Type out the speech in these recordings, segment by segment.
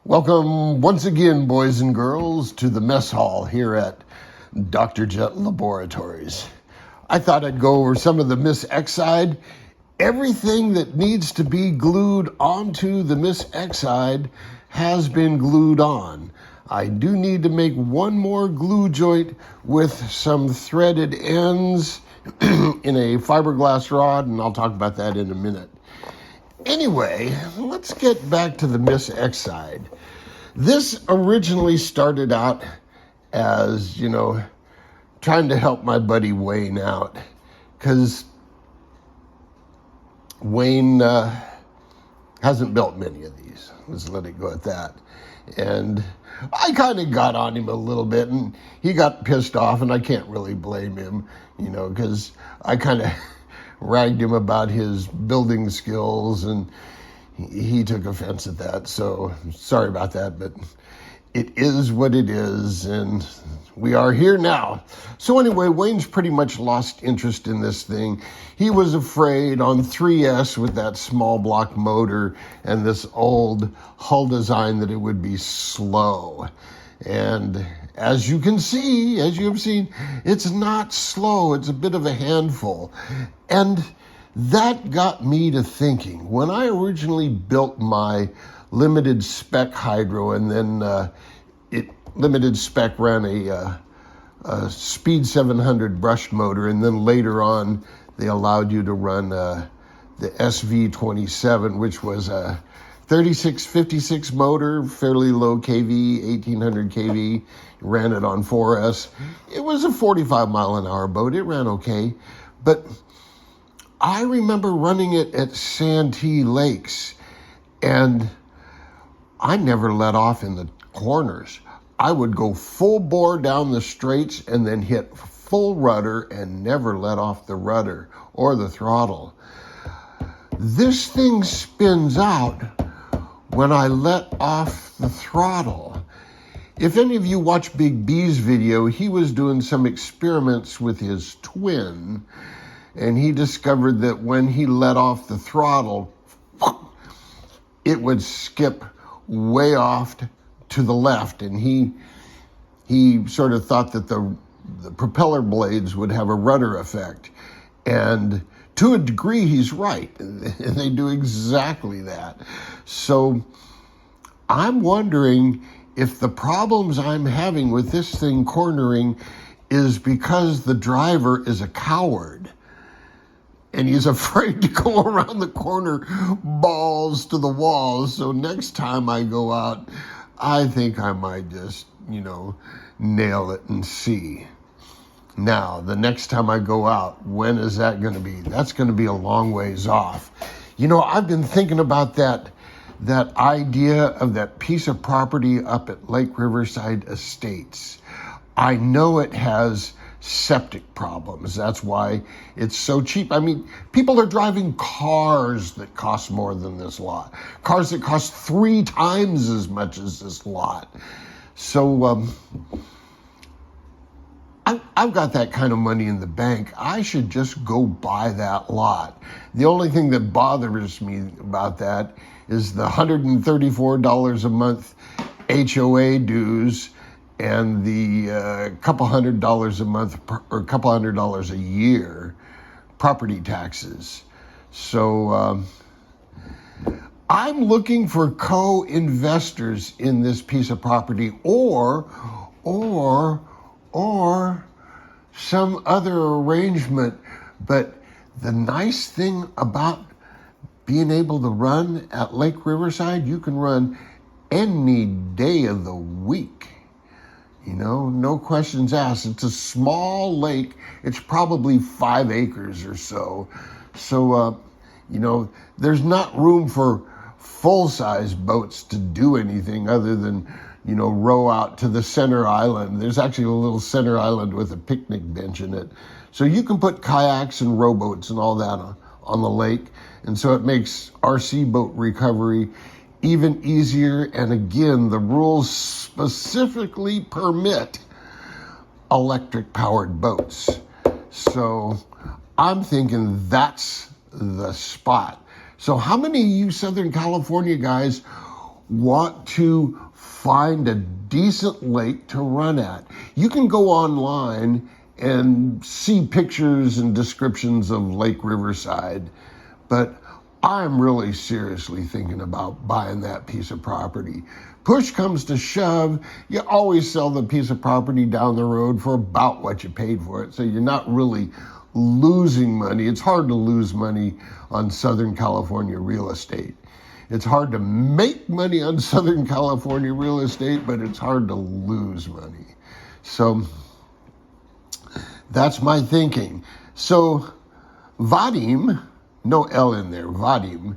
Welcome once again, boys and girls, to the mess hall here at Dr. Jet Laboratories. I thought I'd go over some of the Miss Exide. Everything that needs to be glued onto the Miss Exide has been glued on. I do need to make one more glue joint with some threaded ends in a fiberglass rod, and I'll talk about that in a minute. Anyway, let's get back to the Miss Exide. This originally started out as, trying to help my buddy Wayne out, because Wayne hasn't built many of these. Let's let it go at that. And I kind of got on him a little bit, and he got pissed off, and I can't really blame him, because I kind of ragged him about his building skills, and he took offense at that. So sorry about that, but it is what it is, and we are here now. So anyway, Wayne's pretty much lost interest in this thing. He was afraid on 3S with that small block motor and this old hull design that it would be slow. And as you have seen, it's not slow. It's a bit of a handful. And that got me to thinking. When I originally built my limited spec hydro, and then limited spec ran a Speed 700 brushed motor, and then later on they allowed you to run the SV27, which was a 3656 motor, fairly low kV, 1800 kV. Ran it on 4S. It was a 45 mile an hour boat. It ran okay. But I remember running it at Santee Lakes, and I never let off in the corners. I would go full bore down the straights and then hit full rudder and never let off the rudder or the throttle. This thing spins out when I let off the throttle. If any of you watch Big B's video, he was doing some experiments with his twin, and he discovered that when he let off the throttle, it would skip way off to the left, and he sort of thought that the propeller blades would have a rudder effect. And to a degree, he's right. And they do exactly that. So I'm wondering if the problems I'm having with this thing cornering is because the driver is a coward and he's afraid to go around the corner balls to the walls. So next time I go out, I think I might just, nail it and see. Now, the next time I go out, when is that going to be? That's going to be a long ways off. I've been thinking about that idea of that piece of property up at Lake Riverside Estates. I know it has septic problems. That's why it's so cheap. I mean, people are driving cars that cost more than this lot. Cars that cost 3 times as much as this lot. So I've got that kind of money in the bank. I should just go buy that lot. The only thing that bothers me about that is the $134 a month HOA dues and the couple $100 a month or couple $100 a year property taxes. So I'm looking for co-investors in this piece of property, or some other arrangement. But the nice thing about being able to run at Lake Riverside, you can run any day of the week. No questions asked. It's a small lake. It's probably 5 acres or so. So, there's not room for full-size boats to do anything other than, row out to the center island. There's actually a little center island with a picnic bench in it. So you can put kayaks and rowboats and all that on the lake. And so it makes RC boat recovery even easier. And again, the rules specifically permit electric powered boats. So I'm thinking that's the spot. So how many of you Southern California guys want to find a decent lake to run at. You can go online and see pictures and descriptions of Lake Riverside, but I'm really seriously thinking about buying that piece of property. Push comes to shove, you always sell the piece of property down the road for about what you paid for it, so you're not really losing money. It's hard to lose money on Southern California real estate. It's hard to make money on Southern California real estate, but it's hard to lose money. So that's my thinking. So Vadim, no L in there, Vadim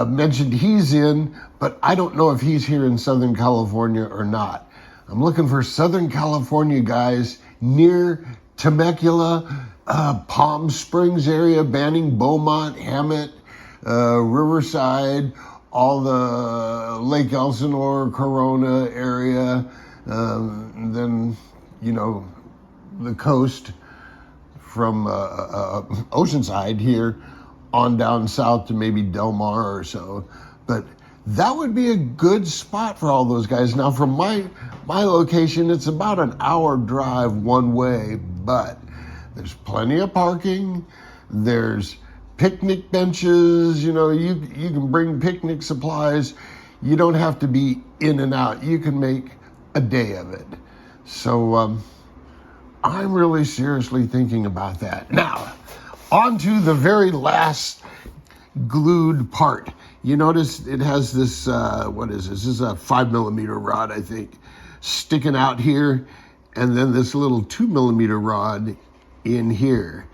mentioned he's in, but I don't know if he's here in Southern California or not. I'm looking for Southern California guys near Temecula, Palm Springs area, Banning, Beaumont, Hemet, Riverside, all the Lake Elsinore, Corona area, then, the coast from Oceanside here on down south to maybe Del Mar or so. But that would be a good spot for all those guys. Now, from my location, it's about an hour drive one way, but there's plenty of parking. There's picnic benches. You can bring picnic supplies. You don't have to be in and out. You can make a day of it. So I'm really seriously thinking about that. Now, on to the very last glued part. You notice it has this, what is this? This is a 5mm rod, I think, sticking out here, and then this little 2mm rod in here.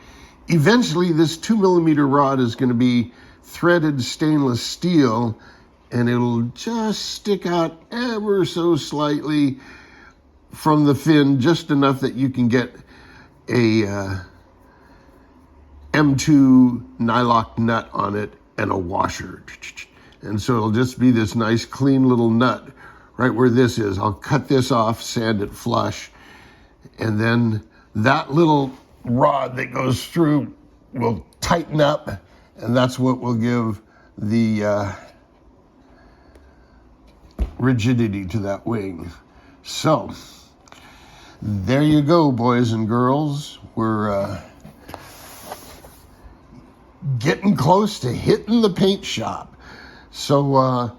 Eventually, this 2mm rod is going to be threaded stainless steel, and it'll just stick out ever so slightly from the fin, just enough that you can get a M2 nylock nut on it and a washer. And so it'll just be this nice clean little nut right where this is. I'll cut this off, sand it flush, and then that little rod that goes through will tighten up, and that's what will give the rigidity to that wing. So there you go, boys and girls. We're getting close to hitting the paint shop. So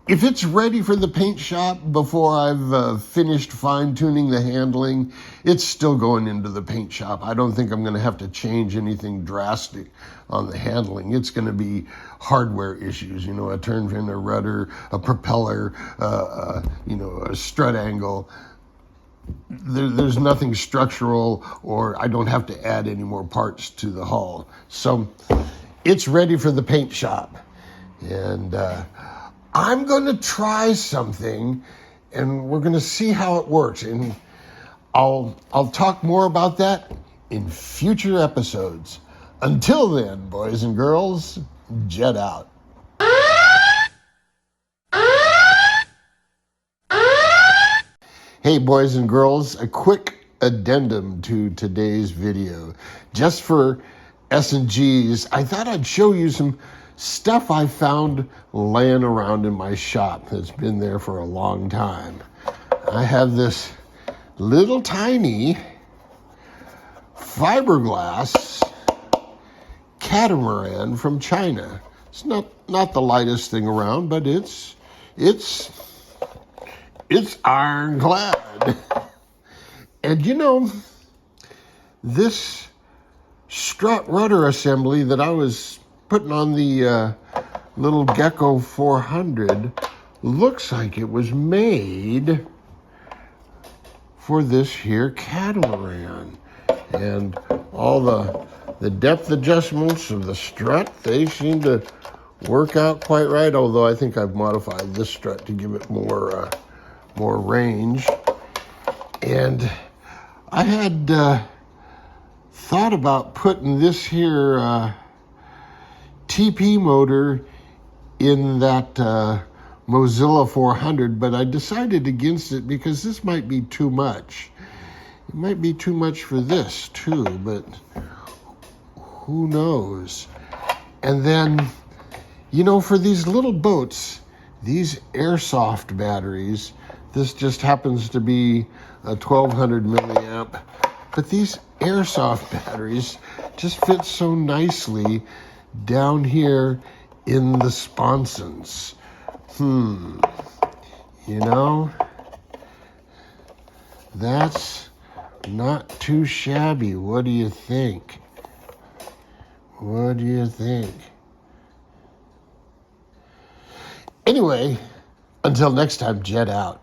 if it's ready for the paint shop before I've finished fine-tuning the handling, it's still going into the paint shop. I don't think I'm going to have to change anything drastic on the handling. It's going to be hardware issues, a turn fin, a rudder, a propeller, a strut angle. There's nothing structural, or I don't have to add any more parts to the hull. So it's ready for the paint shop. And I'm going to try something, and we're going to see how it works. And I'll talk more about that in future episodes. Until then, boys and girls, jet out. Hey, boys and girls, a quick addendum to today's video. Just for S&Gs, I thought I'd show you some stuff I found laying around in my shop that's been there for a long time. I have this little tiny fiberglass catamaran from China. It's not the lightest thing around, but it's ironclad. And this strut rudder assembly that I was putting on the little Gecko 400 looks like it was made for this here catamaran. And all the depth adjustments of the strut, they seem to work out quite right, although I think I've modified this strut to give it more range. And I had thought about putting this here TP motor in that Mozilla 400, but I decided against it because this might be too much. It might be too much for this too, but who knows? And then You know, for these little boats, these airsoft batteries, this just happens to be a 1200 milliamp, but these airsoft batteries just fit so nicely down here in the sponsons. You know, that's not too shabby. What do you think? What do you think? Anyway, until next time, jet out.